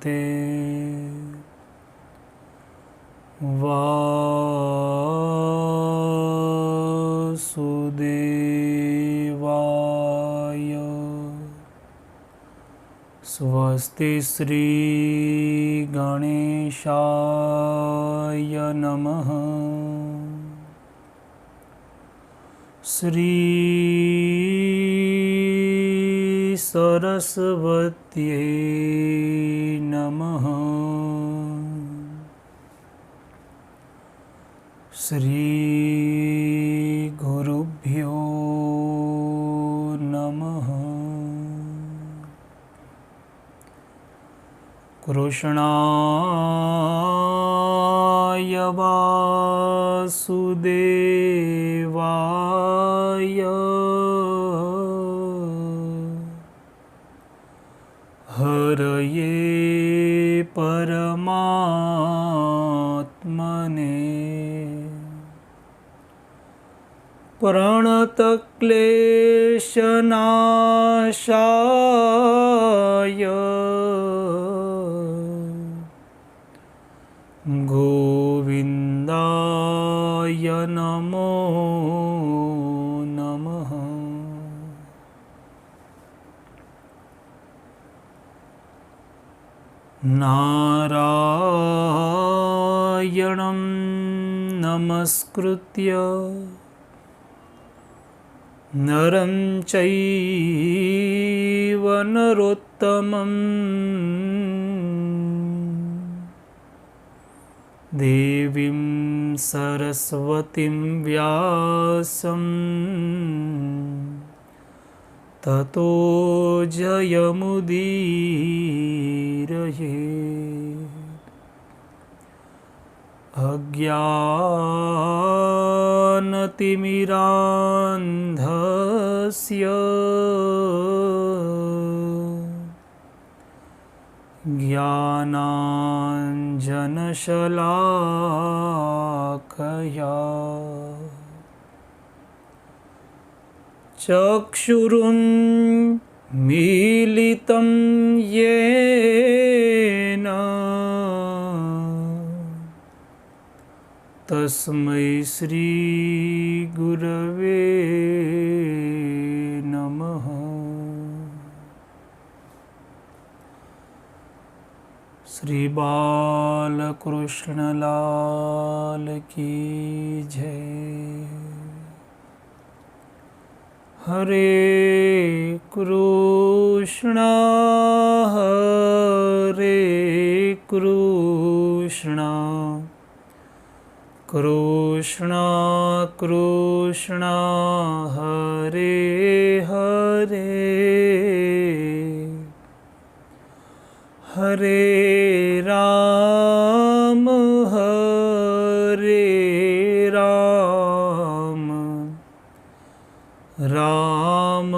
भगवते वासुदेवाय। स्वस्ति श्री गणेशाय नमः। श्री सरस्वत्यै नमः। श्री गुरुभ्यो नमः। कृष्णाय वासुदेवाय हरये परमात्मने प्रणतक्लेशनाशाय गोविन्दाय नमो नमः। नारायणं नमस्कृत्य नरं चैव नरोत्तमं देवीं सरस्वतीं व्यासं ततो जयमुदीरये। अज्ञानतिमिरान्धस्य ज्ञानाञ्जनशलाकया चक्षुरुन्मीलितं येन तस्मै श्री गुरवे नमः। श्री बालकृष्ण लाल की जय। हरे कृष्णा कृष्णा कृष्णा हरे हरे, हरे राम राम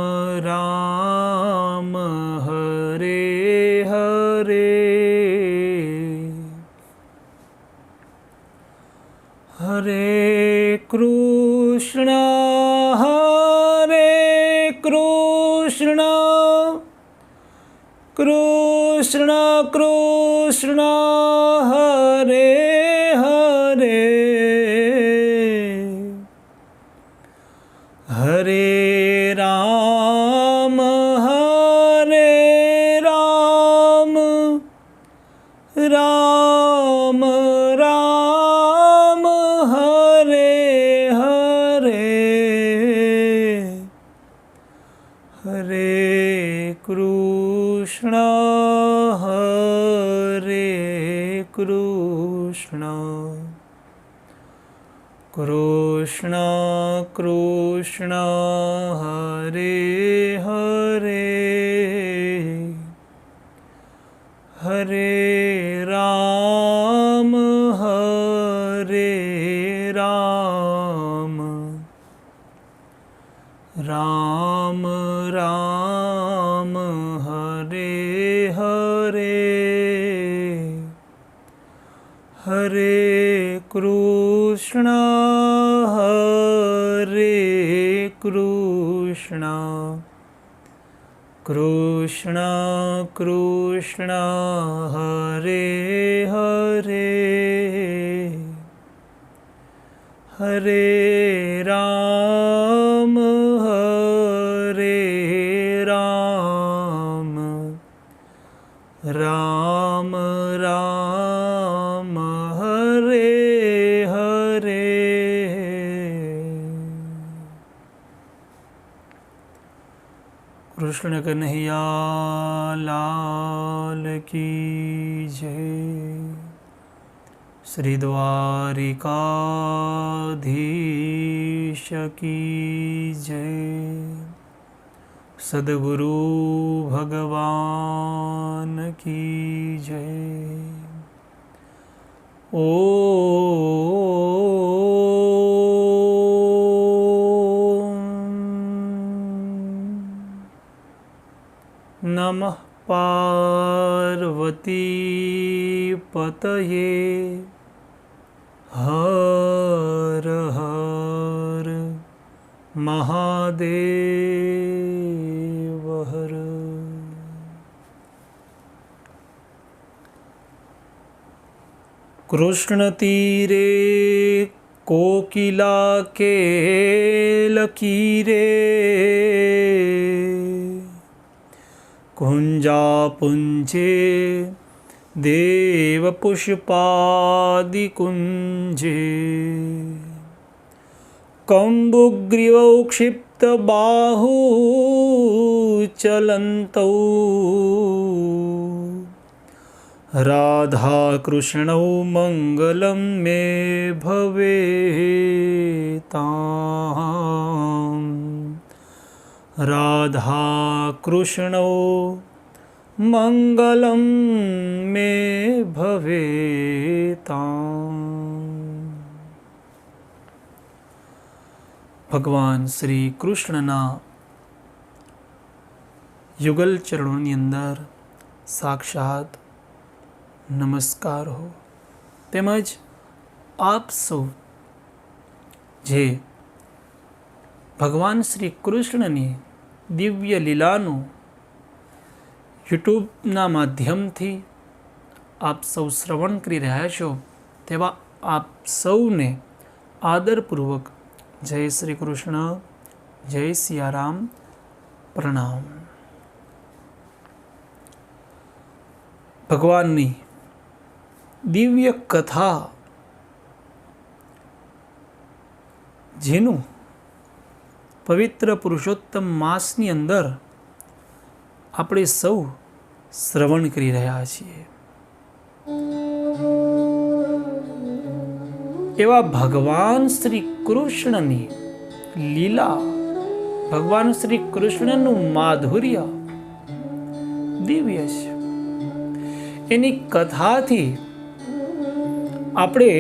राम हरे हरे, हरे कृष्णा कृष्णा कृष्णा हरे हरे, हरे राम राम राम हरे हरे, हरे कृष्णा कृष्णा कृष्णा हरे हरे, हरे राम राम राम हरे हरे, हरे कृष्णा કૃષ્ણ કૃષ્ણ હરે હરે હરે રામ હરે રામ રામ રામ હરે હરે. કૃષ્ણ કન્હૈયા લાલ કી જય. શ્રી દ્વારિકાધીશ કી જય. સદગુરુ ભગવાન કી જય. ઓ નમઃ પાર્વતી પતયે હર હર મહાદેવ હર. કૃષ્ણ તીરે કોકિલા કેલ કીરે કુંજા પુંજે દેવ પુષ્પાદિ કુંજે કંબુગ્રીવૌ ક્ષિપ્ત બાહુ ચલંતૌ રાધા કૃષ્ણૌ મંગલમ મે ભવેતામ. રાધા કૃષ્ણૌ મંગલમ મે ભવેતામ. ભગવાન શ્રી કૃષ્ણના યુગલ ચરણોની અંદર સાક્ષાત નમસ્કાર હો. તેમજ આપ સૌ જે ભગવાન શ્રી કૃષ્ણની દિવ્ય લીલાનું યુટ્યુબના માધ્યમથી આપ સૌ શ્રવણ કરી રહ્યા છો, તેવા આપ સૌને આદરપૂર્વક જય શ્રી કૃષ્ણ, જય સિયારામ, પ્રણામ. ભગવાનની દિવ્ય કથા જેનું પવિત્ર પુરુષોત્તમ માસની અંદર આપણે સૌ શ્રવણ કરી રહ્યા છીએ. એવા ભગવાન શ્રી કૃષ્ણની લીલા, ભગવાન શ્રી કૃષ્ણનું માધુર્ય દિવ્ય છે. એની કથાથી આપણે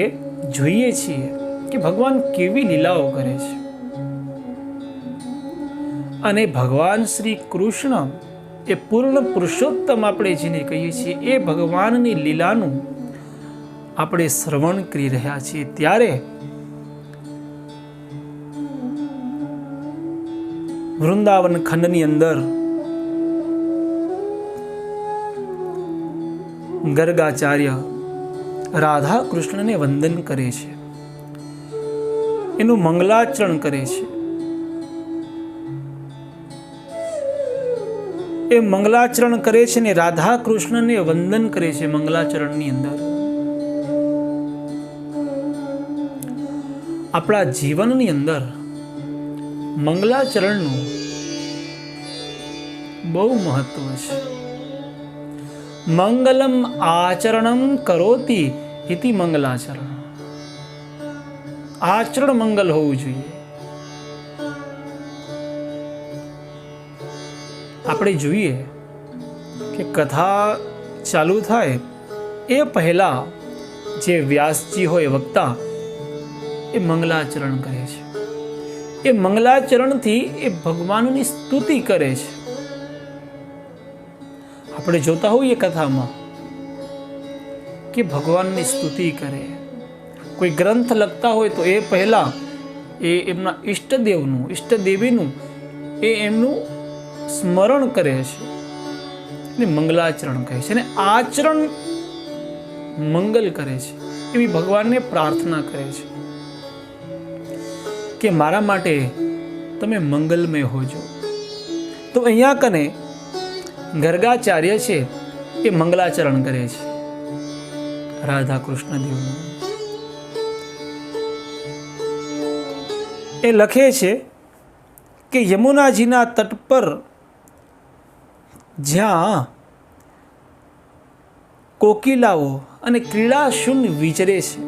જોઈએ છીએ કે ભગવાન કેવી લીલાઓ કરે છે. અને ભગવાન શ્રી કૃષ્ણ એ પૂર્ણ પુરુષોત્તમ આપણે જેને કહીએ છીએ, એ ભગવાનની લીલાનું આપણે શ્રવણ કરી રહ્યા છીએ. ત્યારે વૃંદાવન ખંડની અંદર ગર્ગાચાર્ય રાધા કૃષ્ણને વંદન કરે છે, એનું મંગલાચરણ કરે છે. એ મંગલાચરણ કરે છે ને રાધા કૃષ્ણને વંદન કરે છે. મંગલાચરણની અંદર આપણા જીવનની અંદર મંગલાચરણનું બહુ મહત્વ છે. મંગલમ આચરણમ કરોતિ ઇતિ મંગલાચરણ. આચરણ મંગલ હોવું જોઈએ. આપણે જોઈએ કે કથા ચાલુ થાય એ પહેલા જે વ્યાસજી હોય વક્તા, એ મંગલાચરણ કરે છે. એ મંગલાચરણથી એ ભગવાનની સ્તુતિ કરે છે. આપણે જોતા હોઈએ કથામાં કે ભગવાનની સ્તુતિ કરે. કોઈ ગ્રંથ લખતા હોય તો એ પહેલા એ એમના ઈષ્ટદેવનું, ઈષ્ટદેવીનું, એ એમનું સ્મરણ કરે છે એને મંગલાચરણ કહે છે, અને આચરણ મંગલ કરે છે એવી ભગવાનને પ્રાર્થના કરે છે કે મારા માટે તમે મંગલમય હોજો. તો અહીંયા કને ગર્ગાચાર્ય છે એ મંગલાચરણ કરે છે રાધા કૃષ્ણ દેવનું. એ લખે છે કે યમુનાજીના તટ પર જ્યાં કોકિલાઓ અને ક્રીડાશૂન્ય વિચરે છે,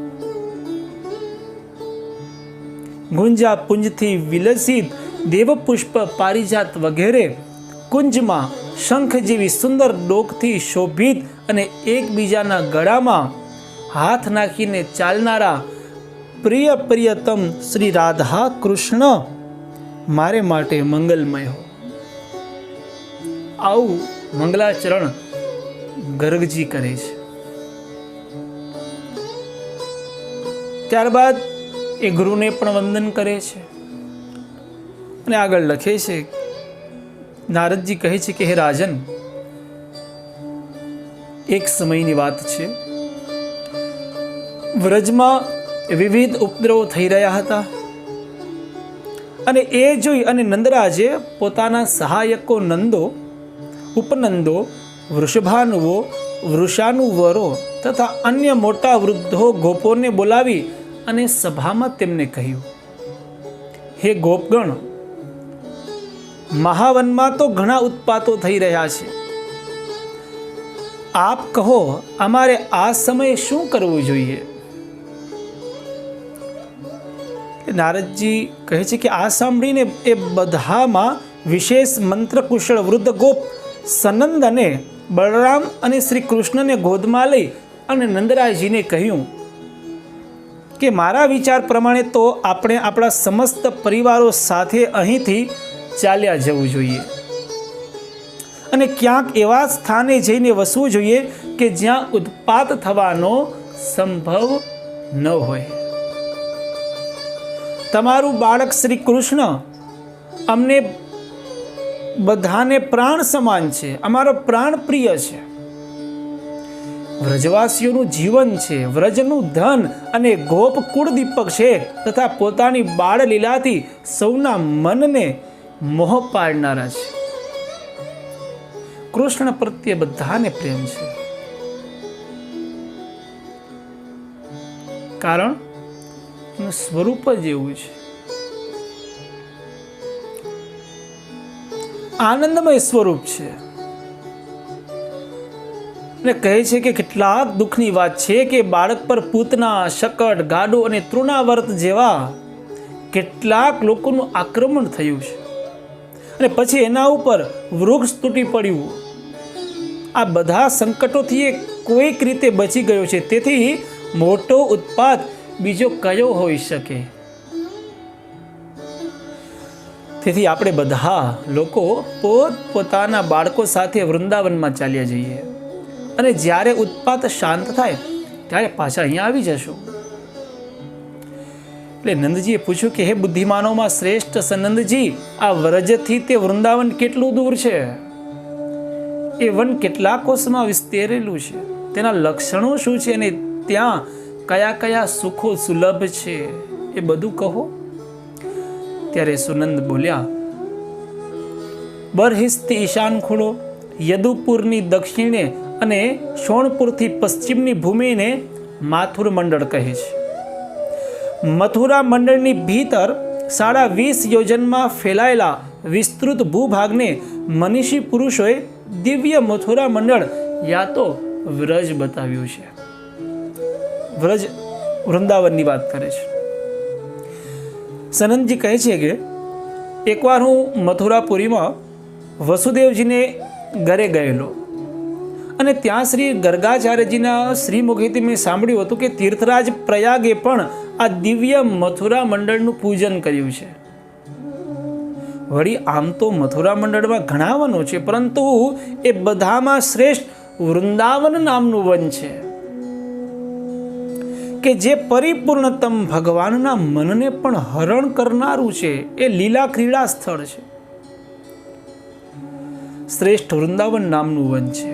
ગુંજા પુંજથી વિલસિત દેવપુષ્પ પારિજાત વગેરે કુંજમાં શંખ જેવી સુંદર ડોકથી શોભિત અને એકબીજાના ગળામાં હાથ નાખીને ચાલનારા પ્રિયતમ શ્રી રાધા કૃષ્ણ મારે માટે મંગલમય હો. આવું મંગલાચરણ ગર્ગજી કરે છે. ત્યારબાદ એ ગુરુને પણ વંદન કરે છે અને આગળ લખે છે, નારદજી કહે છે કે હે રાજન, એક સમયની વાત છે, વ્રજમાં વિવિધ ઉપદ્રવો થઈ રહ્યા હતા અને એ જોઈ અને નંદરાજે પોતાના સહાયકો નંદો, ઉપનંદો, વૃષભાનુઓ, વૃષાનુવરો તથા અન્ય મોટા વૃદ્ધો ગોપોને બોલાવી અને સભામાં તેમને કહ્યું, હે ગોપગણ, મહાવનમાં તો ઘણા ઉત્પાતો થઈ રહ્યા છે. આપ કહો અમારે આ સમયે શું કરવું જોઈએ? નારદજી કહે છે કે આ સાંભળીને એ બધામાં વિશેષ મંત્રકુશળ વૃદ્ધ ગોપ સનંદ અને બળરામ અને શ્રી કૃષ્ણને ગોદમાં લઈ અને નંદરાયજીને કહ્યું કે મારા વિચાર પ્રમાણે તો આપણે આપણા સમસ્ત પરિવારો સાથે અહીંથી ચાલ્યા જવું જોઈએ અને ક્યાંક એવા સ્થાને જઈને વસવું જોઈએ કે જ્યાં ઉત્પાત થવાનો સંભવ ન હોય. તમારું બાળક શ્રી કૃષ્ણ અમને બધાને પ્રાણ સમાન છે, અમારો પ્રાણ પ્રિય છે. વ્રજવાસીઓનું જીવન છે, વ્રજનું ધન અને ગોપ કુળ દીપક છે તથા પોતાની બાળ લીલાથી સૌના મનને મોહ પાડનારા છે. કૃષ્ણ પ્રત્યે બધાને પ્રેમ છે, કારણ એનું સ્વરૂપ જ એવું છે. આનંદમય સ્વરૂપ છે. અને કહે છે કે કેટલાક દુઃખની વાત છે કે બાળક પર પૂતના, શકટ, ગાડો અને તૃણાવર્ત જેવા કેટલાક લોકોનું આક્રમણ થયું છે અને પછી એના ઉપર વૃક્ષ તૂટી પડ્યું. આ બધા સંકટોથી એ કોઈક રીતે બચી ગયો છે. તેથી મોટો ઉત્પાત બીજો કયો હોઈ શકે? તેથી આપણે બધા લોકો પોતાના બાળકો સાથે વૃંદાવનમાં ચાલ્યા જઈએ અને જ્યારે ઉત્પાત શાંત થાય ત્યારે પાછા અહીંયા આવી જશું. એટલે નંદજીએ પૂછ્યું કે હે બુદ્ધિમાનોમાં શ્રેષ્ઠ સનંદજી, આ વ્રજથી તે વૃંદાવન કેટલું દૂર છે? એ વન કેટલા કોષમાં વિસ્તરેલું છે? તેના લક્ષણો શું છે અને ત્યાં કયા કયા સુખો સુલભ છે એ બધું કહો. ત્યારે સુનંદ બોલ્યા, બરહિસ્થી ઈશાન ખૂણો, યદુપુરની દક્ષિણે અને શોણપુરથી પશ્ચિમની ભૂમિને માથુર મંડળ કહે છે. મથુરા મંડળની ભીતર 20.5 યોજનમાં ફેલાયેલા વિસ્તૃત ભૂભાગને મનીષી પુરુષોએ દિવ્ય મથુરા મંડળ યા તો વ્રજ બતાવ્યું છે. વ્રજ વૃંદાવનની વાત કરે છે. સનંદજી કહે છે કે એકવાર હું મથુરાપુરીમાં વસુદેવજીને ઘરે ગયેલો અને ત્યાં શ્રી ગર્ગાચાર્યજીના શ્રીમુખેથી મેં સાંભળ્યું હતું કે તીર્થરાજ પ્રયાગે પણ આ દિવ્ય મથુરા મંડળનું પૂજન કર્યું છે. વળી આમ તો મથુરા મંડળમાં ઘણા વનો છે, પરંતુ એ બધામાં શ્રેષ્ઠ વૃંદાવન નામનું વન છે કે જે પરિપૂર્ણતમ ભગવાનના મનને પણ હરણ કરનારું છે. એ લીલા ક્રીડા સ્થળ છે. શ્રેષ્ઠ વૃંદાવન નામનું વન છે.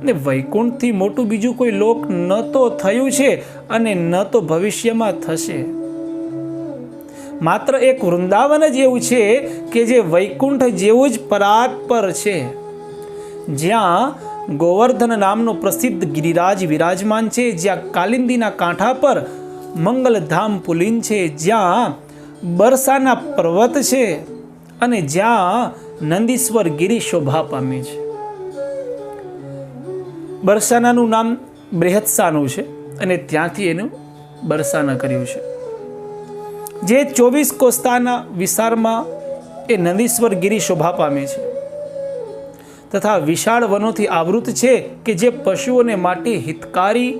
ને વૈકુંઠથી મોટું બીજું કોઈ લોક ન તો થયું છે અને ન તો ભવિષ્યમાં થશે. માત્ર એક વૃંદાવન જ એવું છે કે જે વૈકુંઠ જેવું જ પરાત પર છે, જ્યાં ગોવર્ધન નામનો પ્રસિદ્ધ ગિરિરાજ વિરાજમાન છે, જ્યાં કાલિંદીના કાંઠા પર મંગલધામ પુલિન છે, જ્યાં બરસાના પર્વત છે અને જ્યાં નંદીશ્વર ગિરી શોભા પામે છે. બરસાનાનું નામ બૃહત્સાનું છે અને ત્યાંથી એનું બરસાના કર્યું છે. જે 24 કોસ્તાના વિસ્તારમાં એ નંદીશ્વર ગિરી શોભા પામે છે તથા વિશાળ વનોથી આવૃત છે કે જે પશુઓને માટે હિતકારી,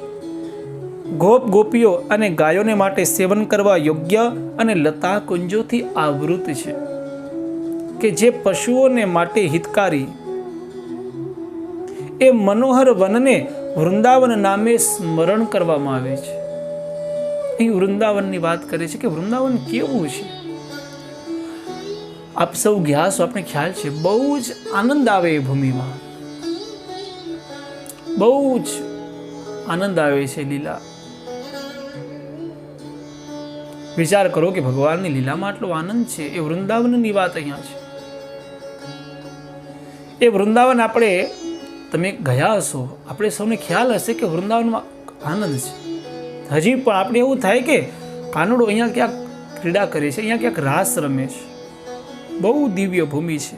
ગોપ ગોપીઓ અને ગાયોને માટે સેવન કરવા યોગ્ય અને લતા કુંજોથી આવૃત છે, કે જે પશુઓને માટે હિતકારી. એ મનોહર વનને વૃંદાવન નામે સ્મરણ કરવામાં આવે છે. અહીં વૃંદાવનની વાત કરે છે કે વૃંદાવન કેવું છે. આપ સૌ ગયા છો, આપણે ખ્યાલ છે, બહુ જ આનંદ આવે એ ભૂમિમાં, બહુ જ આનંદ આવે છે લીલા. વિચાર કરો કે ભગવાનની લીલામાં આટલો આનંદ છે. એ વૃંદાવનની વાત અહીંયા છે. એ વૃંદાવન આપણે, તમે ગયા હશો, આપણે સૌને ખ્યાલ હશે કે વૃંદાવનમાં આનંદ છે. હજી પણ આપણે એવું થાય કે કાનુડો અહીંયા ક્યાંક ક્રીડા કરે છે, અહીંયા ક્યાંક રાસ રમે છે. બહુ દિવ્ય ભૂમિ છે.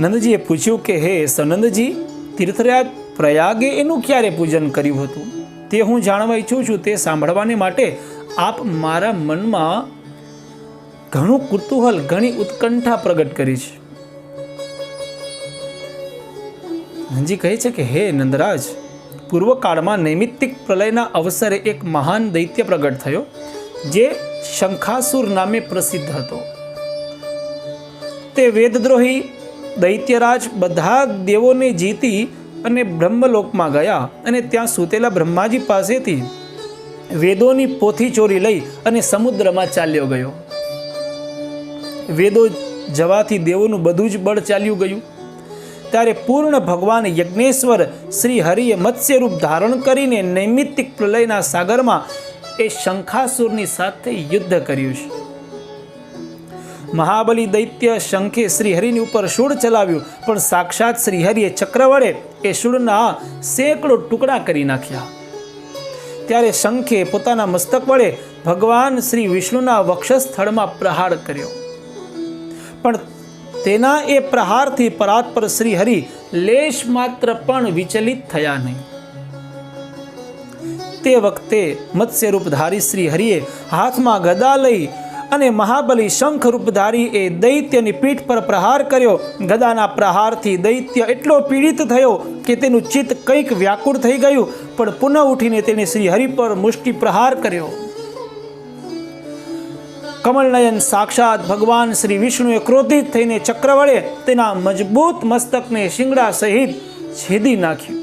નંદજીએ પૂછ્યું કે હે સનંદજી, તીર્થરાજ પ્રયાગે એનું ક્યારે પૂજન કર્યું હતું તે હું જાણવા ઈચ્છું છું. તે સાંભળવાને માટે આપ મારા મનમાં ઘણું કુતૂહલ, ઘણી ઉત્કંઠા પ્રગટ કરી છે. નંદજી કહે છે કે હે નંદરાજ, પૂર્વકાળમાં નૈમિત્તિક પ્રલયના અવસરે એક મહાન દૈત્ય પ્રગટ થયો, જે શંખાસુર નામે પ્રસિદ્ધ હતો. તે વેદદ્રોહી દૈત્યરાજ બધા દેવોને જીતી અને બ્રહ્મલોકમાં ગયા અને ત્યાં સૂતેલા બ્રહ્માજી પાસેથી વેદોની પોથી ચોરી લઈ અને સમુદ્રમાં ચાલ્યો ગયો. વેદો જવાથી દેવોનું બધું જ બળ ચાલ્યું ગયું. ત્યારે પૂર્ણ ભગવાન યજ્ઞેશ્વર શ્રી હરિએ મત્સ્ય રૂપ ધારણ કરીને નૈમિત્તિક પ્રલયના સાગરમાં એ શંખાસુરની સાથે યુદ્ધ કર્યું છે. મહાબલી દૈત્ય શંખે શ્રીહરિની ઉપર શૂળ ચલાવ્યું, પણ સાક્ષાત શ્રીહરિએ ચક્ર વડે એ શૂળના સેંકડો ટુકડા કરી નાખ્યા. ત્યારે શંખે પોતાના મસ્તક વડે ભગવાન શ્રી વિષ્ણુના વક્ષસ્થળમાં પ્રહાર કર્યો, પણ તેના એ પ્રહારથી પરાત્પર શ્રીહરિ લેશ માત્ર પણ વિચલિત થયા નહીં. તે વખતે મત્સ્ય રૂપધારી શ્રી હરિએ હાથમાં ગદા લઈ અને મહાબલી શંખ રૂપધારી એ દૈત્યની પીઠ પર પ્રહાર કર્યો. ગદાના પ્રહારથી દૈત્ય એટલો પીડિત થયો કે તેનું ચિત્ત કંઈક વ્યાકુળ થઈ ગયું, પણ પુનઃ ઉઠીને તેણે શ્રી હરિ પર મુષ્ટિ પ્રહાર કર્યો. કમલનયન સાક્ષાત ભગવાન શ્રી વિષ્ણુએ ક્રોધિત થઈને ચક્ર વડે તેના મજબૂત મસ્તકને શિંગડા સહિત છેદી નાખ્યું.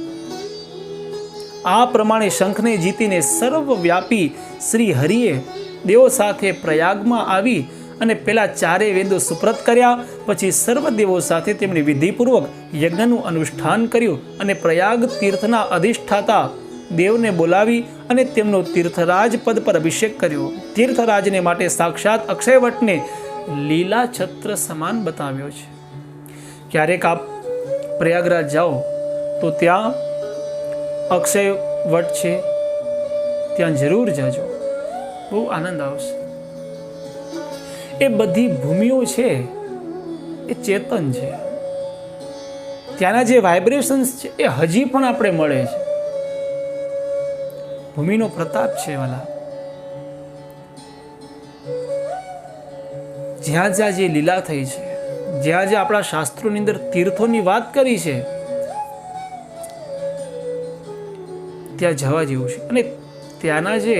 આ પ્રમાણે શંખને જીતીને સર્વવ્યાપી શ્રી હરિએ દેવો સાથે પ્રયાગમાં આવી અને પેલા ચારે વેદો સુપ્રત કર્યા. પછી સર્વ દેવો સાથે તેમણે વિધિપૂર્વક યજ્ઞનું અનુષ્ઠાન કર્યું અને પ્રયાગ તીર્થના અધિષ્ઠાતા દેવને બોલાવી અને તેમનો તીર્થરાજ પદ પર અભિષેક કર્યો. તીર્થરાજને માટે સાક્ષાત અક્ષયવટને લીલા છત્ર સમાન બતાવ્યો છે. ક્યારેક આપ પ્રયાગરાજ જાઓ તો ત્યાં અક્ષયવટ છે, ત્યાં જરૂર જજો, બહુ આનંદ આવશે. એ બધી ભૂમિઓ છે એ ચેતન છે. ત્યાંના જે વાઇબ્રેશન્સ છે એ હજી પણ આપણે મળે છે. ભૂમિનો પ્રતાપ છે વાલા. જ્યાં જ્યાં જે લીલા થઈ છે, જ્યાં જ્યાં આપણા શાસ્ત્રોની અંદર તીર્થોની વાત કરી છે, ત્યાં જવા જેવું છે. અને ત્યાંના જે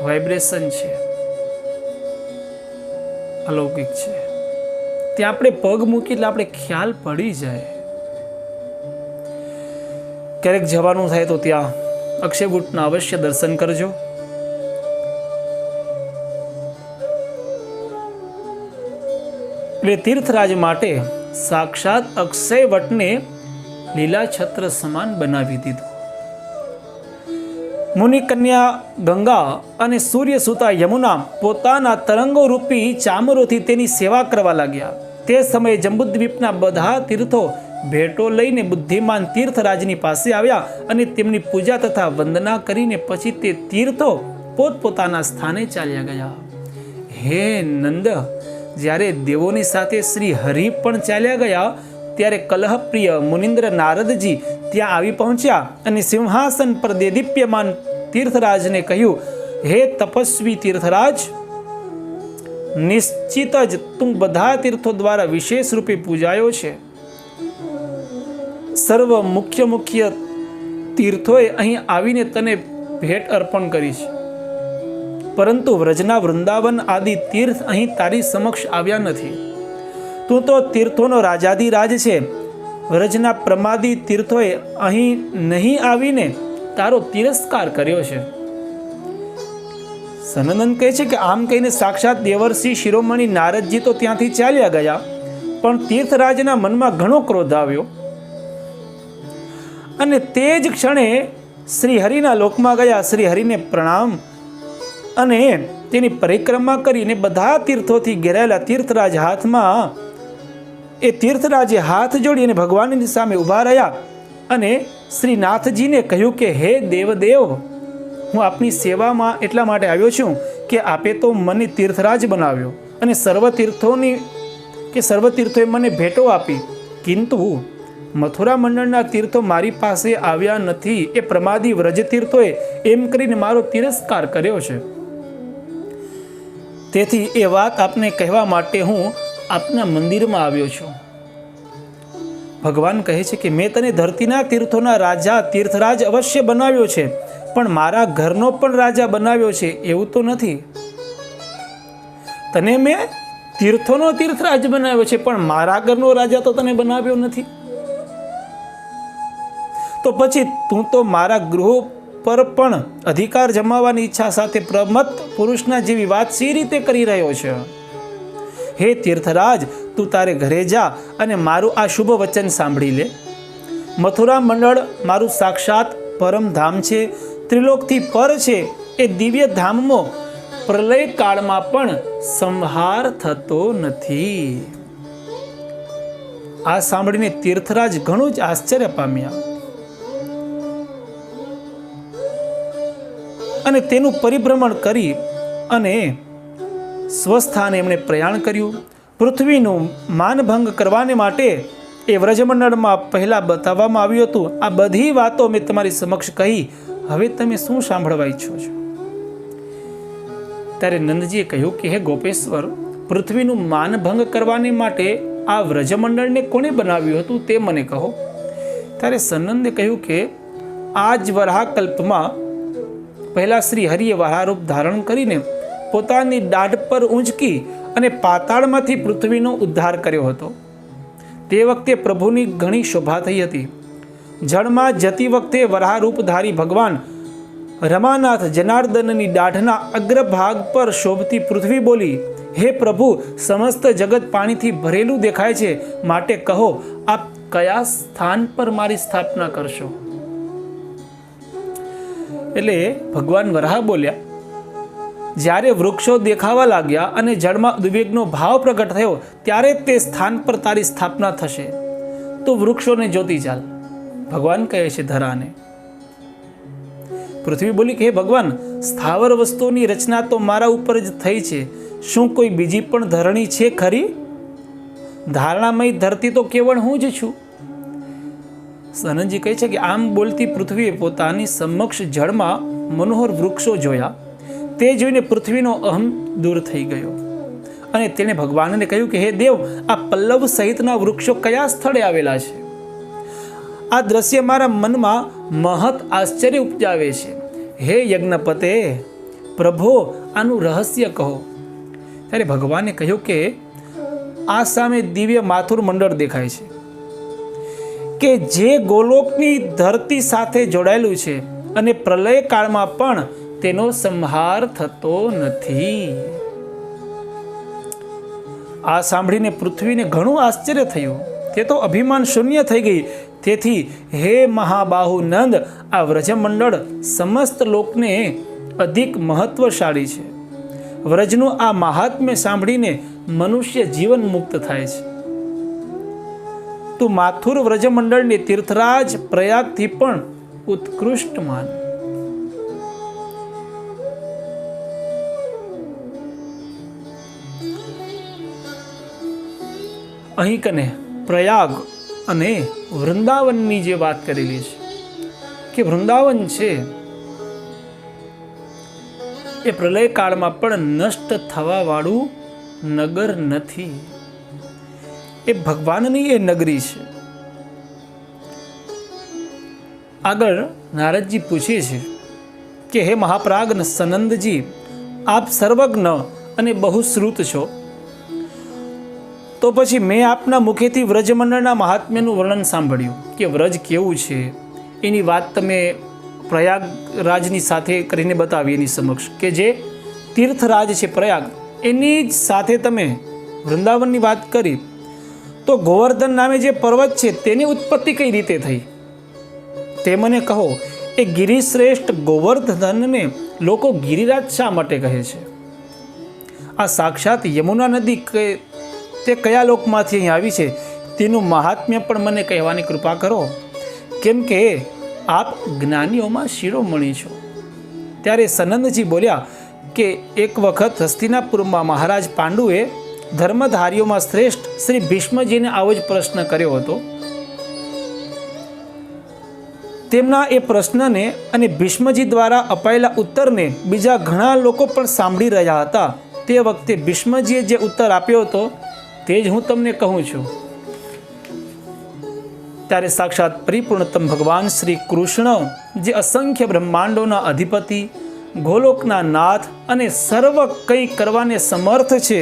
વાઇબ્રેશન છે અલૌકિક છે. ત્યાં આપણે પગ મૂકી એટલે આપણે ખ્યાલ પડી જાય. ક્યારેક જવાનું થાય તો ત્યાં અક્ષયવટના અવશ્ય દર્શન કરજો. એટલે તીર્થરાજ માટે સાક્ષાત અક્ષય વટને લીલા છત્ર સમાન બનાવી દીધું. મુનિકન્યા ગંગા અને સૂર્ય સુતા યમુના પોતાના તરંગો રૂપી ચામરોથી તેની સેવા કરવા લાગ્યા. તે સમયે જંબુદ્વીપના બધા તીર્થો ભેટો લઈને બુદ્ધિમાન તીર્થરાજની પાસે આવ્યા અને તેમની પૂજા તથા વંદના કરીને પછી તે તીર્થો પોતપોતાના સ્થાને ચાલ્યા ગયા. હે નંદ, જ્યારે દેવોની સાથે શ્રી હરિ પણ ચાલ્યા ગયા ત્યારે કલહપ્રિય મુનિન્દ્ર નારદજી ત્યાં આવી પહોંચ્યા અને સિંહાસન પર દેદીપ્યમાન તીર્થરાજને કહ્યું, હે તપસ્વી તીર્થરાજ, નિશ્ચિત જ તું બધા તીર્થો દ્વારા વિશેષ રૂપે પૂજાયો છે. સર્વ મુખ્ય તીર્થોએ અહીં આવીને તને ભેટ અર્પણ કરી છે, પરંતુ વ્રજના વૃંદાવન આદિ તીર્થ અહીં તારી સમક્ષ આવ્યા નથી. તું તો તીર્થોનો રાજાધિરાજ છે. વ્રજના પ્રમાદી તીર્થોએ અહીં નહીં આવીને તારો તિરસ્કાર કર્યો છે. સનંદન કહે છે કે આમ કહીને સાક્ષાત દેવર્ષિ શિરોમણી નારદજી તો ત્યાંથી ચાલ્યા ગયા, પણ તીર્થરાજના મનમાં ઘણો ક્રોધ આવ્યો અને તે જ ક્ષણે શ્રી હરિના લોકમાં ગયા. શ્રી હરિને પ્રણામ અને તેની પરિક્રમા કરીને બધા તીર્થોથી ઘેરાયેલા તીર્થરાજ હાથમાં એ તીર્થરાજે હાથ જોડી અને ભગવાનની સામે ઊભા રહ્યા અને શ્રીનાથજીને કહ્યું કે હે દેવદેવ, હું આપની સેવામાં એટલા માટે આવ્યો છું કે આપે તો મને તીર્થરાજ બનાવ્યો અને સર્વ તીર્થોએ મને ભેટો આપી, કિંતુ મથુરા મંડળના તીર્થો મારી પાસે આવ્યા નથી. એ પ્રમાદી વ્રજ તીર્થોએ એમ કરીને મારો તિરસ્કાર કર્યો છે. તેથી એ વાત આપને કહેવા માટે હું આપના મંદિરમાં આવ્યો છું. ભગવાન કહે છે કે મેં તને ધરતીના તીર્થોના રાજા તીર્થરાજ અવશ્ય બનાવ્યો છે, પણ મારા ઘરનો પણ રાજા બનાવ્યો છે એવું તો નથી. તને મેં તીર્થોનો તીર્થરાજ બનાવ્યો છે, પણ મારા ઘરનો રાજા તો તને બનાવ્યો નથી. તો પછી તું તો મારા ગૃહો પર પણ અધિકાર જમાવવાની ઈચ્છા સાથે પ્રમત્ત પુરુષના જેવી વાત સી રીતે કરી રહ્યો છે? હે તીર્થરાજ, તું તારે ઘરે જા અને મારું આ શુભ વચન સાંભળી લે. મથુરા મંડળ મારું સાક્ષાત પરમ ધામ છે, ત્રિલોકથી પર છે. એ દિવ્ય ધામમાં પ્રલય કાળમાં પણ સંહાર થતો નથી. આ સાંભળીને તીર્થરાજ ઘણું જ આશ્ચર્ય પામ્યા અને તેનું પરિભ્રમણ કરી અને સ્વસ્થાને એમણે પ્રયાણ કર્યું. પૃથ્વીનું માનભંગ કરવાને માટે એ વ્રજમંડળમાં પહેલાં બતાવવામાં આવ્યું હતું. આ બધી વાતો મેં તમારી સમક્ષ કહી. હવે તમે શું સાંભળવા ઈચ્છો છો? ત્યારે નંદજીએ કહ્યું કે હે ગોપેશ્વર, પૃથ્વીનું માનભંગ કરવાને માટે આ વ્રજમંડળને કોણે બનાવ્યું હતું તે મને કહો. ત્યારે સનંદે કહ્યું કે આ જ વરાહકલ્પમાં પહેલા શ્રી હરિએ વરાહરૂપ ધારણ કરીને પોતાની દાઢ પર ઊંચકી અને પાતાળમાંથી પૃથ્વીનો ઉદ્ધાર કર્યો હતો. તે વખતે પ્રભુની ઘણી શોભા થઈ હતી. જળમાં જતી વખતે વરાહરૂપધારી ભગવાન રમાનાથ જનાર્દનની દાઢના અગ્રભાગ પર શોભતી પૃથ્વી બોલી, હે પ્રભુ, સમસ્ત જગત પાણીથી ભરેલું દેખાય છે, માટે કહો આપ કયા સ્થાન પર મારી સ્થાપના કરશો? એટલે ભગવાન વરાહ બોલ્યા, જ્યારે વૃક્ષો દેખાવા લાગ્યા અને જળમાં ઉદ્વેગનો ભાવ પ્રગટ થયો ત્યારે તે સ્થાન પર તારી સ્થાપના થશે. તો વૃક્ષોને જોતી ચાલ. ભગવાન કહે છે ધરાને. પૃથ્વી બોલી કે હે ભગવાન, સ્થાવર વસ્તુઓની રચના તો મારા ઉપર જ થઈ છે. શું કોઈ બીજી પણ ધરણી છે ખરી? ધારણામય ધરતી તો કેવળ હું જ છું. સનંદજી કહે છે કે આમ બોલતી પૃથ્વીએ પોતાની સમક્ષ જળમાં મનોહર વૃક્ષો જોયા. તે જોઈને પૃથ્વીનો અહમ દૂર થઈ ગયો અને તેણે ભગવાનને કહ્યું કે હે દેવ, આ પલ્લવ સહિતના વૃક્ષો કયા સ્થળે આવેલા છે? આ દ્રશ્ય મારા મનમાં મહત આશ્ચર્ય ઉપજાવે છે. હે યજ્ઞપતે, પ્રભો, આનું રહસ્ય કહો. ત્યારે ભગવાને કહ્યું કે આ સામે દિવ્ય માથુર મંડળ દેખાય છે કે જે ગોલોકની ધરતી સાથે જોડાયેલું છે અને પ્રલય કાળમાં પણ તેનો સંહાર થતો નથી. આ સાંભળીને પૃથ્વીને ઘણું આશ્ચર્ય થયું. તે તો અભિમાન શૂન્ય થઈ ગઈ. તેથી હે મહાબાહુ નંદ, આ વ્રજમંડળ સમસ્ત લોકને અધિક મહત્વશાળી છે. વ્રજનું આ મહાત્મ્ય સાંભળીને મનુષ્ય જીવન મુક્ત થાય છે. તું માથુર વ્રજમંડળને તીર્થરાજ પ્રયાગથી પણ ઉત્કૃષ્ટ માન. અહીં કને પ્રયાગ અને વૃંદાવનની જે વાત કરેલી છે કે વૃંદાવન છે એ પ્રલય કાળમાં પણ નષ્ટ થવા વાળું નગર નથી. એ ભગવાનની એ નગરી છે. આગળ નારદજી પૂછે છે કે હે મહાપ્રાગ સનંદજી, આપ સર્વજ્ઞ અને બહુશ્રુત છો, તો પછી મેં આપના મુખેથી વ્રજમંડળના મહાત્મ્યનું વર્ણન સાંભળ્યું કે વ્રજ કેવું છે. એની વાત તમે પ્રયાગરાજની સાથે કરીને બતાવી એની સમક્ષ, કે જે તીર્થરાજ છે પ્રયાગ, એની જ સાથે તમે વૃંદાવનની વાત કરી. તો ગોવર્ધન નામે જે પર્વત છે તેની ઉત્પત્તિ કઈ રીતે થઈ તે મને કહો. એ ગિરિશ્રેષ્ઠ ગોવર્ધનને લોકો ગિરિરાજ શા માટે કહે છે? આ સાક્ષાત યમુના નદી તે કયા લોકમાંથી અહીં આવી છે તેનું મહાત્મ્ય પણ મને કહેવાની કૃપા કરો, કેમ કે આપ જ્ઞાનીઓમાં શિરોમણી છો. ત્યારે સનંદજી બોલ્યા કે એક વખત હસ્તિનાપુરમાં મહારાજ પાંડુએ ધર્મધારીઓમાં શ્રેષ્ઠ શ્રી ભીષ્મજીને આવો જ પ્રશ્ન કર્યો હતો. તેમના એ પ્રશ્નને અને ભીષ્મજી દ્વારા અપાયેલા ઉત્તરને બીજા ઘણા લોકો પણ સાંભળી રહ્યા હતા. તે વખતે ભીષ્મજીએ જે ઉત્તર આપ્યો હતો તે જ હું તમને કહું છું. ત્યારે સાક્ષાત પરિપૂર્ણતમ ભગવાન શ્રી કૃષ્ણ, જે અસંખ્ય બ્રહ્માંડોના અધિપતિ, ગોલોકના નાથ અને સર્વ કંઈ કરવાને સમર્થ છે,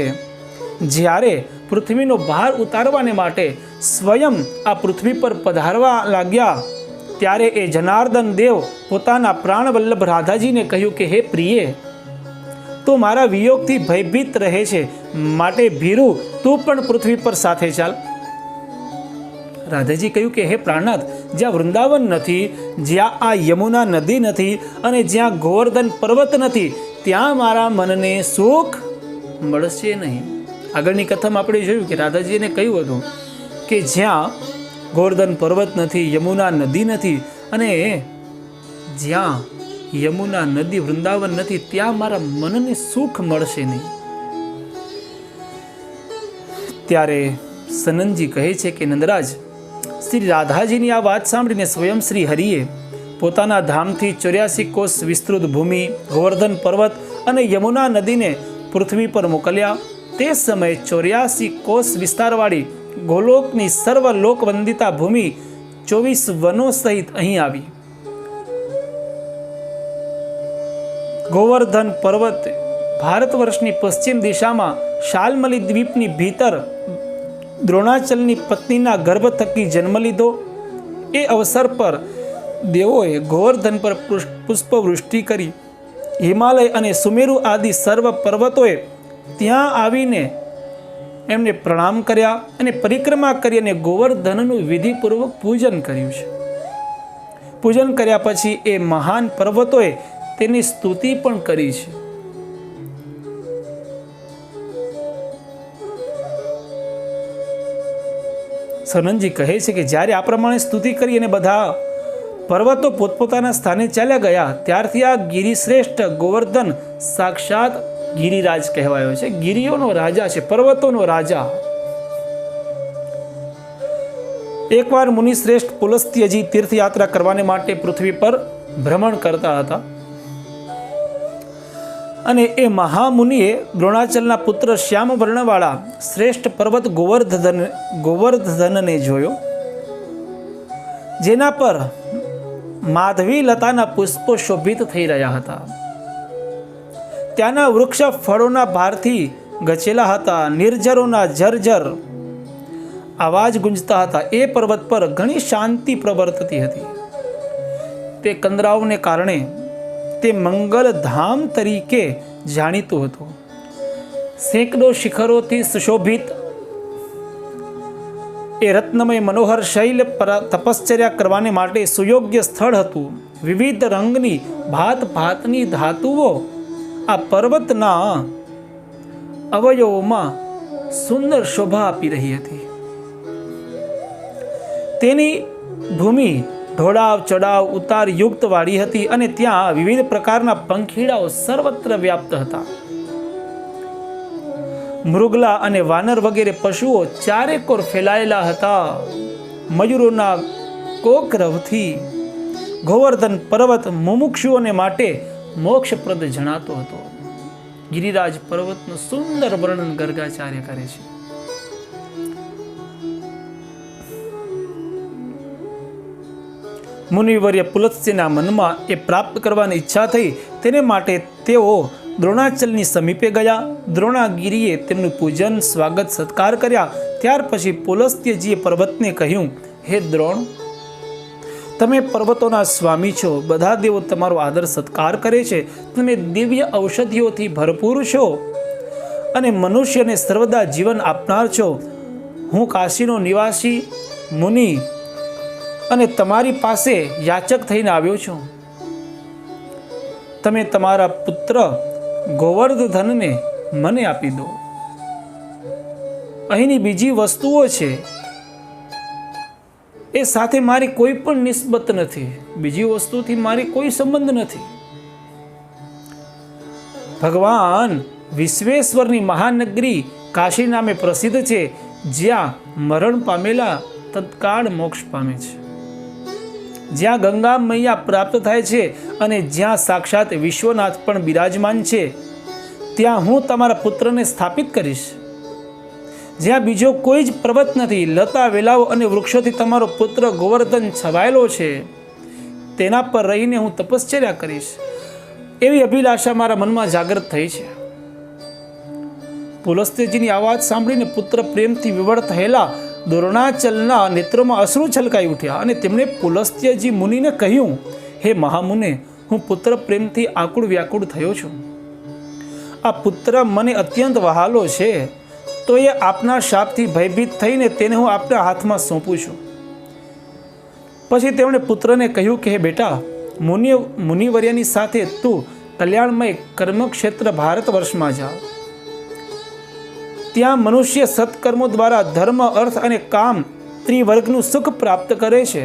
જ્યારે પૃથ્વીનો ભાર ઉતારવાને માટે સ્વયં આ પૃથ્વી પર પધારવા લાગ્યા, ત્યારે એ જનાર્દન દેવ પોતાના પ્રાણવલ્લભ રાધાજીને કહ્યું કે હે પ્રિય, તું મારા વિયોગથી ભયભીત રહે છે, માટે ભીરુ તું પણ પૃથ્વી પર સાથે ચાલ. રાધાજી કહ્યું કે હે પ્રાણનાથ, જ્યાં વૃંદાવન નથી, જ્યાં આ યમુના નદી નથી અને જ્યાં ગોવર્ધન પર્વત નથી, ત્યાં મારા મનને સુખ મળશે નહીં. આગળની કથામાં આપણે જોયું કે રાધાજીને કહ્યું હતું કે જ્યાં ગોવર્ધન પર્વત નથી, યમુના નદી નથી અને જ્યાં યમુના નદી વૃંદાવન નથી, ત્યાં મારા મનને સુખ મળશે નહીં. ત્યારે સનંદજી કહે છે કે નંદરાજ, શ્રી રાધાજીની આ વાત સાંભળીને સ્વયં શ્રી હરિએ પોતાના ધામથી 84 કોષ વિસ્તૃત ભૂમિ, ગોવર્ધન પર્વત અને યમુના નદીને પૃથ્વી પર મોકલ્યા. તે સમયે 84 કોષ વિસ્તારવાળી ગોલોકની સર્વ લોકવંદિતા ભૂમિ 24 વનો સહિત અહીં આવી. ગોવર્ધન પર્વત ભારત વર્ષની પશ્ચિમ દિશામાં શાલમલી દ્વીપની ભીતર દ્રોણાચલની પત્નીના ગર્ભ થકી જન્મ લીધો. એ અવસર પર દેવોએ ગોવર્ધન પર પુષ્પવૃષ્ટિ કરી. હિમાલય અને સુમેરુ આદિ સર્વ પર્વતોએ ત્યાં આવીને એમને પ્રણામ કર્યા અને પરિક્રમા કરી અને ગોવર્ધનનું વિધિપૂર્વક પૂજન કર્યું છે. પૂજન કર્યા પછી એ મહાન પર્વતોએ તેની સ્તુતિ પણ કરી છે. સનંદજી કહે છે કે જ્યારે આ પ્રમાણે સ્તુતિ કરી અને બધા પર્વતો પોતપોતાના સ્થાને ચાલ્યા ગયા, ત્યારથી આ ગિરિશ્રેષ્ઠ ગોવર્ધન સાક્ષાત ગિરિરાજ કહેવાયો છે. ગિરિઓનો રાજા છે, પર્વતોનો રાજા. એકવાર મુનિશ્રેષ્ઠ પુલસ્ત્યજી તીર્થયાત્રા કરવાને માટે પૃથ્વી પર ભ્રમણ કરતા હતા અને એ મહામુનિએ દ્રોણાચલના પુત્ર શ્યામ વર્ણવાળા શ્રેષ્ઠ પર્વત ગોવર્ધનને જોયો, જેના પર માધવી લતાના પુષ્પો શોભિત થઈ રહ્યા હતા. ત્યાંના વૃક્ષ ફળોના ભારથી ગચેલા હતા. નિર્જરોના ઝરઝર અવાજ ગુંજતા હતા. એ પર્વત પર ઘણી શાંતિ પ્રવર્તતી હતી. તે કંદરાઓને કારણે તે મંગલ ધામ તરીકે જાણીતું હતું. સેંકડો શિખરોથી સુશોભિત એ રત્નમય મનોહર શૈલ પર તપશ્ચર્યા કરવાને માટે સુયોગ્ય સ્થળ હતું. વિવિધ રંગની ભાત ભાતની ધાતુઓ આ પર્વતના અવયવોમાં સુંદર શોભા આપી રહી હતી. તેની ભૂમિ ઢોળાવ ચડાવ ઉતાર યુક્ત વાળી હતી અને ત્યાં વિવિધ પ્રકારના પંખીડાઓ સર્વત્ર વ્યાપ્ત હતા. મૃગલા અને વાનર વગેરે પશુઓ ચારેકોર ફેલાયેલા હતા. મયુરોના કોકરવથી ગોવર્ધન પર્વત મુમુક્ષુઓને માટે મોક્ષપ્રદ જણાતો હતો. ગિરિરાજ પર્વતનું સુંદર વર્ણન ગર્ગાચાર્ય કરે છે. મુનિવર્ય પુલત્સ્યના મનમાં એ પ્રાપ્ત કરવાની ઈચ્છા થઈ. તેને માટે તેઓ દ્રોણાચલની સમીપે ગયા. દ્રોણાગીરીએ તેમનું પૂજન સ્વાગત સત્કાર કર્યા. ત્યાર પછી પુલસ્ત્યજીએ પર્વતને કહ્યું, હે દ્રોણ, તમે પર્વતોના સ્વામી છો. બધા દેવો તમારો આદર સત્કાર કરે છે. તમે દિવ્ય ઔષધિઓથી ભરપૂર છો અને મનુષ્યને સર્વદા જીવન આપનાર છો. હું કાશીનો નિવાસી મુનિ અને તમારી પાસે યાચક થઈને આવ્યો છું. તમે તમારા પુત્ર ગોવર્ધનને મને આપી દો. અહીંની બીજી વસ્તુઓ છે એ સાથે મારી કોઈ પણ નિસ્બત નથી. બીજી વસ્તુથી મારી કોઈ સંબંધ નથી. ભગવાન વિશ્વેશ્વરની મહાનગરી કાશી નામે પ્રસિદ્ધ છે, જ્યાં મરણ પામેલા તત્કાળ મોક્ષ પામે છે, જ્યાં ગંગા મૈયા પ્રાપ્ત થાય છે અને જ્યાં સાક્ષાત વિશ્વનાથ પણ બિરાજમાન છે. ત્યાં હું તમારા પુત્રને સ્થાપિત કરીશ. જ્યાં બીજો કોઈ જ પર્વત નથી, લતા વેલાઓ અને વૃક્ષોથી તમારો પુત્ર ગોવર્ધન છવાયેલો છે, તેના પર રહીને હું તપશ્ચર્યા કરીશ. એવી અભિલાષા મારા મનમાં જાગૃત થઈ છે. પુલસ્ત્યજીની આ વાત સાંભળીને પુત્ર પ્રેમથી વિવળ થયેલા દ્રોણાચલના નેત્રોમાં અશ્રુ છલકાઈ ઉઠ્યા અને તેમણે પુલસ્ત્યજી મુનિને કહ્યું, હે મહામુને, હું પુત્ર પ્રેમથી આકુળ વ્યાકુળ થયો છું. આ પુત્ર મને અત્યંત વહાલો છે, તો એ આપના શાપથી ભયભીત થઈને તેને હું આપના હાથમાં સોંપું છું. પછી તેમણે પુત્રને કહ્યું કે હે બેટા, મુનિવર્યની સાથે તું કલ્યાણમય કર્મક્ષેત્ર ભારત વર્ષમાં જા. ત્યાં મનુષ્ય સત્કર્મો દ્વારા ધર્મ, અર્થ અને કામ ત્રિવર્ગનું સુખ પ્રાપ્ત કરે છે.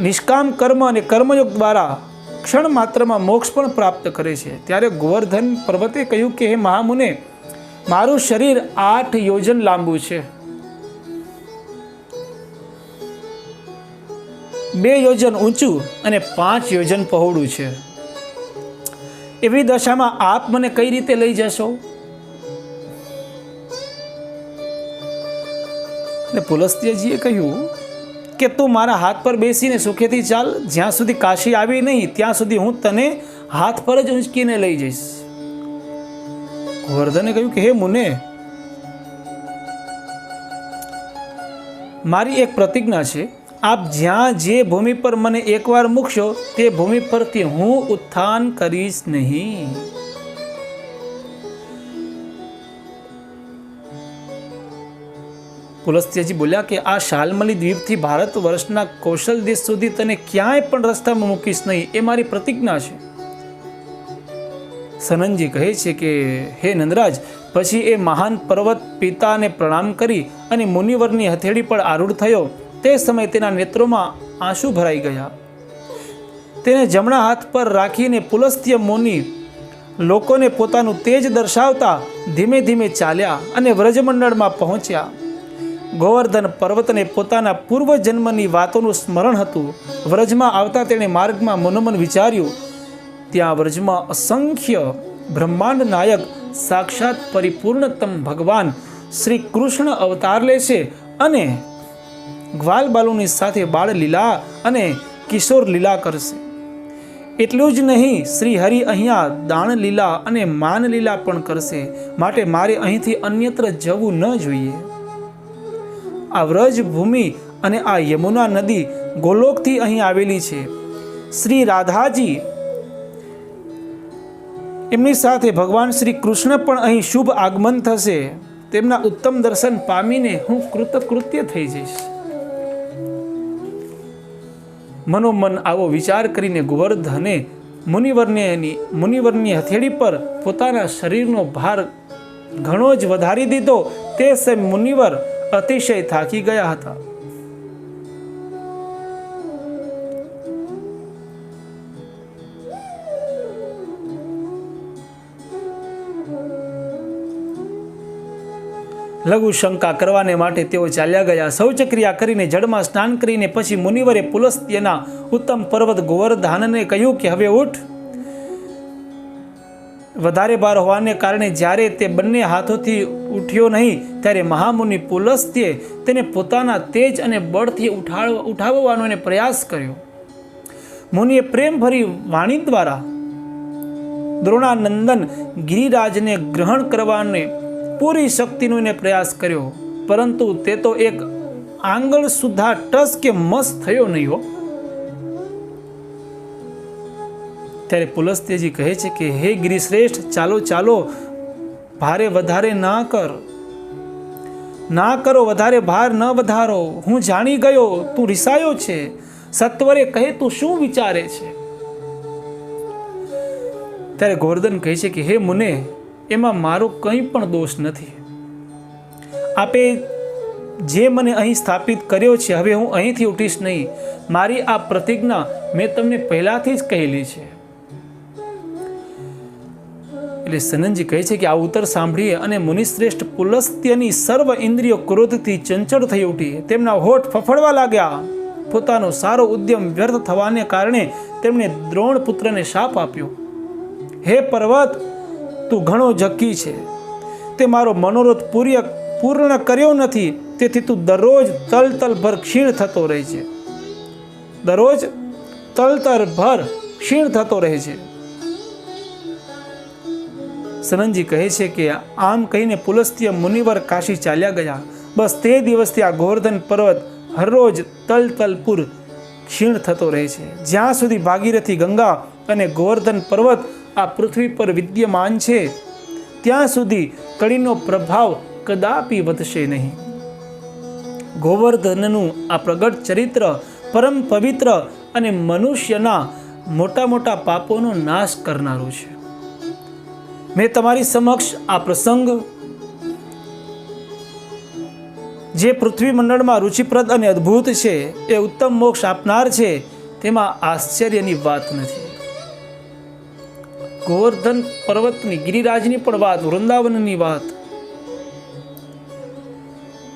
નિષ્કામ કર્મ અને કર્મયોગ દ્વારા ક્ષણ માત્રમાં મોક્ષ પણ પ્રાપ્ત કરે છે. ત્યારે ગોવર્ધન પર્વતે કહ્યું કે હે મહામુને, મારું શરીર 8 યોજન લાંબુ છે, 2 યોજન ઊંચું અને 5 યોજન પહોળું છે. એવી દશામાં આપ મને કઈ રીતે લઈ જશો? અને પુલસ્ત્યજીએ કહ્યું કે તું મારા હાથ પર બેસીને સુખેથી ચાલ. જ્યાં સુધી કાશી આવી નહીં ત્યાં સુધી હું તને હાથ પર જ ઊંચકીને લઈ જઈશ. ગોવર્ધને કહ્યું કે હે મુને, મારી એક પ્રતિજ્ઞા છે. આપ જ્યાં જે ભૂમિ પર મને એકવાર મૂકશો તે ભૂમિ પરથી હું ઉત્થાન કરીશ નહીં. પુલસ્ત્યજી બોલ્યા કે આ શાલ્મલી દ્વીપથી ભારત વર્ષના કૌશલ દેશ સુધી તને ક્યાંય પણ રસ્તામાં મૂકીશ નહીં, એ મારી પ્રતિજ્ઞા છે. સનનજી કહે છે કે હે નંદરાજ, પછી એ મહાન પર્વત પિતાને પ્રણામ કરી અને મુનિવરની હથેળી પર આરૂઢ થયો. તે સમયે તેના નેત્રોમાં આંસુ ભરાઈ ગયા. તેને જમણા હાથ પર રાખીને પુલસ્ત્ય મુનિ લોકોને પોતાનું તેજ દર્શાવતા ધીમે ધીમે ચાલ્યા અને વ્રજમંડળમાં પહોંચ્યા. ગોવર્ધન પર્વતને પોતાના પૂર્વજન્મની વાતોનું સ્મરણ હતું. વ્રજમાં આવતા તેણે માર્ગમાં મનોમન વિચાર્યું, ત્યાં વ્રજમાં અસંખ્ય બ્રહ્માંડ નાયક સાક્ષાત પરિપૂર્ણતમ ભગવાન શ્રી કૃષ્ણ અવતાર લેશે અને ગ્વાલ બાલુની સાથે બાળ લીલા અને કિશોર લીલા કરશે. એટલું જ નહીં, શ્રી હરિ અહીંયા દાણ લીલા અને માન લીલા પણ કરશે. માટે મારે અહીંથી અન્યત્ર જવું ન જોઈએ. આ વ્રજ ભૂમિ અને આ યમુના નદી ગોલોકથી અહીં આવેલી છે. શ્રી રાધાજી એમની સાથે ભગવાન શ્રી કૃષ્ણ પણ અહીં શુભ આગમન થશે. તેમના ઉત્તમ દર્શન પામીને હું કૃતકૃત્ય થઈ જઈશ. મનોમન આવો વિચાર કરીને ગોવર્ધને મુનિવરની હથેળી પર પોતાના શરીરનો ભાર ઘણો જ વધારી દીધો. તે સમયે મુનિવર અતિશય થાકી ગયા હતા. લઘુ શંકા કરવાને માટે તેઓ ચાલ્યા ગયા. શૌચક્રિયા કરીને જળમાં સ્નાન કરીને પછી મુનિવરે પુલસ્ત્યના ઉત્તમ પર્વત ગોવર્ધનને કહ્યું કે હવે ઉઠ. વધારે ભાર હોવાને કારણે જ્યારે તે બંને હાથોથી ઉઠ્યો નહીં ત્યારે મહામુનિ પુલસ્ત્યે તેને પોતાના તેજ અને બળથી ઉઠાવવાનો એને પ્રયાસ કર્યો. મુનિએ પ્રેમભરી વાણી દ્વારા દ્રોણાનંદન ગિરિરાજને ગ્રહણ કરવાને પૂરી શક્તિનો એને પ્રયાસ કર્યો, પરંતુ તે તો એક આંગળ સુધા ટસ કે મસ થયો નહીં હો. ત્યારે પુલસ્ત્યજી કહે છે કે હે ગિરિશ્રેષ્ઠ, ચાલો ચાલો, ભારે વધારે ના કરો, વધારે ભાર ન વધારો. હું જાણી ગયો તું રિસાયો છે. સત્વરે કહે તું શું વિચારે છે? ત્યારે ગોવર્ધન કહે છે કે હે મુને, એમાં મારો કંઈ પણ દોષ નથી. આપે જે મને અહીં સ્થાપિત કર્યો છે, હવે હું અહીંથી ઉઠીશ નહીં. મારી આ પ્રતિજ્ઞા મેં તમને પહેલાથી જ કહેલી છે. એટલે સનનજી કહે છે કે આ ઉત્તર સાંભળીએ અને મુનિશ્રેષ્ઠ પુલસ્ત્યની સર્વ ઇન્દ્રિયો ક્રોધથી ચંચળ થઈ ઉઠી. તેમના હોઠ ફફડવા લાગ્યા. પોતાનો સારો ઉદ્યમ વ્યર્થ થવાને કારણે તેમણે દ્રોણ પુત્રને શાપ આપ્યો. હે પર્વત, તું ઘણો ઝક્કી છે. તે મારો મનોરથ પૂર્ણ કર્યો નથી, તેથી તું દરરોજ તલતલભર ક્ષીણ થતો રહે છે. દરરોજ તલતલભર ક્ષીણ થતો રહે છે. સનનજી કહે છે કે આમ કહીને પુલસ્ત્ય મુનિવર કાશી ચાલ્યા ગયા. બસ તે દિવસથી આ ગોવર્ધન પર્વત હરરોજ તલતલપુર ક્ષીણ થતો રહે છે. જ્યાં સુધી ભાગીરથી ગંગા અને ગોવર્ધન પર્વત આ પૃથ્વી પર વિદ્યમાન છે, ત્યાં સુધી કળીનો પ્રભાવ કદાપી વધશે નહીં. ગોવર્ધનનું આ પ્રગટ ચરિત્ર પરમ પવિત્ર અને મનુષ્યના મોટા મોટા પાપોનો નાશ કરનારું છે. મેં તમારી સમક્ષ આ પ્રસંગ જે પૃથ્વી મંડળમાં રુચિપ્રદ અને અદ્ભુત છે, એ ઉત્તમ મોક્ષ આપનાર છે, તેમાં આશ્ચર્યની વાત નથી. ગોવર્ધન પર્વતની, ગિરિરાજની પણ વાત, વૃંદાવનની વાત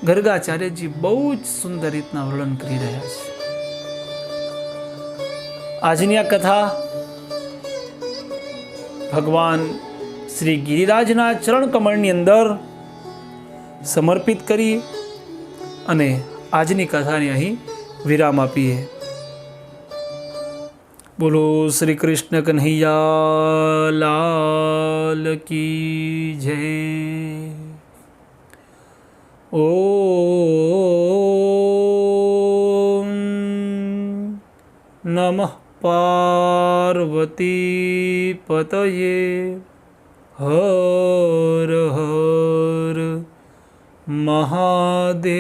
ગર્ગાચાર્યજી બહુ જ સુંદર રીતના વર્ણન કરી રહ્યા છે. આજની આ કથા ભગવાન શ્રી ગિરિરાજના ચરણ કમળની અંદર સમર્પિત કરી અને આજની કથાને અહીં વિરામ આપીએ. બોલો શ્રી કૃષ્ણ કન્હૈયા લાલ કી જય. ઓમ નમઃ પાર્વતી પતયે હર હર મહાદેવ.